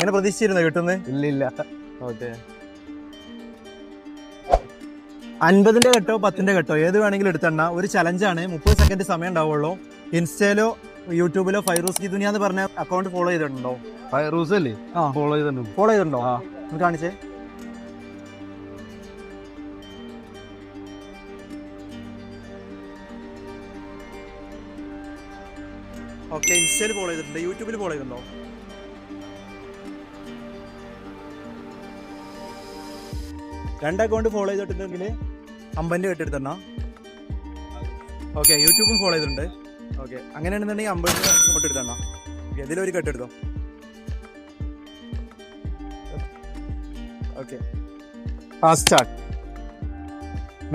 ഇങ്ങനെ പ്രതീക്ഷിച്ചിരുന്നോ കിട്ടുന്നത്? ഇല്ല. ഓക്കെ. 50ന്റെ കെട്ടോ 10ന്റെ കെട്ടോ ഏത് വേണമെങ്കിലും എടുത്തണ്ണ. ഒരു ചലഞ്ചാണ്. 30 സെക്കൻഡ് സമയം ഉണ്ടാവുള്ളൂ. ഇൻസ്റ്റയിലോ യൂട്യൂബിലോ ഫൈറൂസ് കി ദുനിയ എന്ന് പറഞ്ഞ അക്കൗണ്ട് ഫോളോ ചെയ്തിട്ടുണ്ടോ? ഫൈറൂസ് അല്ലേ? ഫോളോ ചെയ്തിട്ടുണ്ടോ? ഒന്ന് കാണിച്ചേ. ഓക്കെ, ഇൻസ്റ്റയിൽ ഫോളോ ചെയ്തിട്ടുണ്ട്. യൂട്യൂബിൽ ഫോളോ ചെയ്തിട്ടുണ്ടോ? രണ്ട് അക്കൗണ്ട് ഫോളോ ചെയ്തിട്ടുണ്ടെങ്കിൽ 50ന്റെ കെട്ടെടുത്തണ്ണ. ഓക്കെ, യൂട്യൂബും ഫോളോ ചെയ്തിട്ടുണ്ട്. ഓക്കെ, അങ്ങനെയാണെന്നുണ്ടെങ്കിൽ 50ന്റെ അങ്ങോട്ട് എടുത്തണ്ണ. ഓക്കെ, ഇതിലൊരു കെട്ടെടുത്തോ. Okay, start.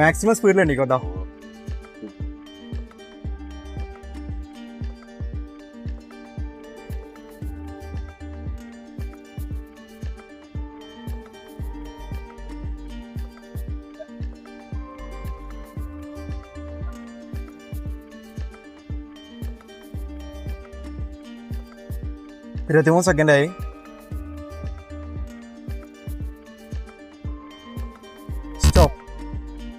മാക്സിമം സ്പീഡിൽ എണ്ണിക്കോട്ടോ. ഇരുപത്തിമൂന്ന് സെക്കൻഡായി. സ്റ്റോപ്പ്.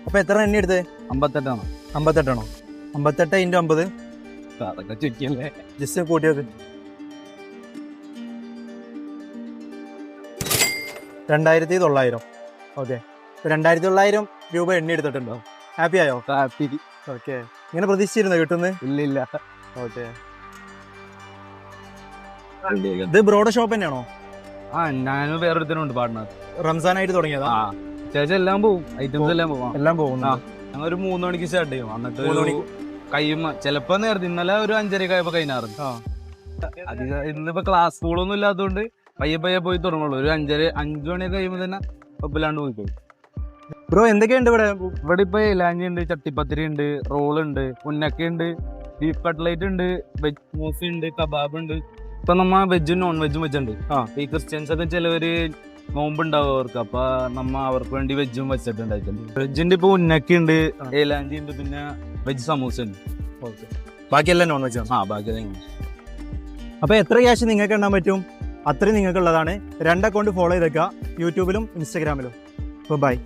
അപ്പൊ എത്ര എണ്ണി എടുത്ത്? 58 58 × 50. അതൊക്കെ ചുറ്റിയല്ലേ, ജസ്റ്റ് കൂട്ടിയത്. 2900. ഓക്കെ, 2900 രൂപ എണ്ണി എടുത്തിട്ടുണ്ടോ? ഹാപ്പി ആയോ? ഹാപ്പി. ഓക്കെ, ഇങ്ങനെ പ്രതീക്ഷിച്ചിരുന്നോ കിട്ടുന്നത്? ഇല്ല. ഓക്കെ, ഇത് ബ്രോയുടെ ഷോപ്പ് തന്നെയാണോ? ഞാനും വേറൊരുത്തനുണ്ട് പാർട്ട്ണർ. റംസാനായിട്ട് തുടങ്ങിയതാ? ചേച്ചി എല്ലാം പോവും, ഐറ്റംസ് എല്ലാം പോകുന്നു. ഞങ്ങൾ ഒരു 3 മണിക്ക് സ്റ്റാർട്ട് ചെയ്യും. എന്നിട്ട് കഴിയുമ്പോ ചിലപ്പോ നേരത്തെ ഇന്നലെ ഒരു 5:30 ആയപ്പോ കഴിഞ്ഞാറുണ്ട്. ഇന്നിപ്പോ ക്ലാസ് സ്കൂളൊന്നും ഇല്ലാത്തതുകൊണ്ട് പയ്യെ പോയി തുടങ്ങുള്ളൂ. ഒരു 5 മണിയൊക്കെ കഴിയുമ്പോ തന്നെ ഒപ്പില്ലാണ്ട് പോയി. ബ്രോ എന്തൊക്കെയുണ്ട് ഇവിടെ? ഇവിടെ ഇപ്പൊ ഇലാഞ്ഞി ഉണ്ട്, ചട്ടിപ്പത്തിരി ഉണ്ട്, റോൾ ഉണ്ട്, ഉന്നക്ക ഉണ്ട്, ബീഫ് കട്ട്ലൈറ്റ് ഉണ്ട്, വെജ് മോഫി ഉണ്ട്, കബാബ് ഉണ്ട്. ഇപ്പൊ നമ്മ വെജും നോൺ വെജും വെച്ചുണ്ട്. ഈ ക്രിസ്ത്യൻസ് ഒക്കെ ചിലവര് നോമ്പുണ്ടാവും അവർക്ക്, അപ്പൊ നമ്മ അവർക്ക് വേണ്ടി വെജും വെച്ചിട്ടുണ്ടായിട്ടുണ്ട്. വെജിന്റെ ഇപ്പൊ ഉന്നക്ക ഉണ്ട്, ഏലാഞ്ചി ഉണ്ട്, പിന്നെ വെജ് സമൂസ ഉണ്ട്. ഓക്കെ, ബാക്കിയെല്ലാം നോൺ വെജ്? ബാക്കി. അപ്പൊ എത്ര ക്യാഷ് നിങ്ങൾക്ക് എണ്ണാൻ പറ്റും അത്രയും നിങ്ങൾക്കുള്ളതാണ്. 2 അക്കൗണ്ട് ഫോളോ ചെയ്തേക്കുക, യൂട്യൂബിലും ഇൻസ്റ്റാഗ്രാമിലും. ബൈ.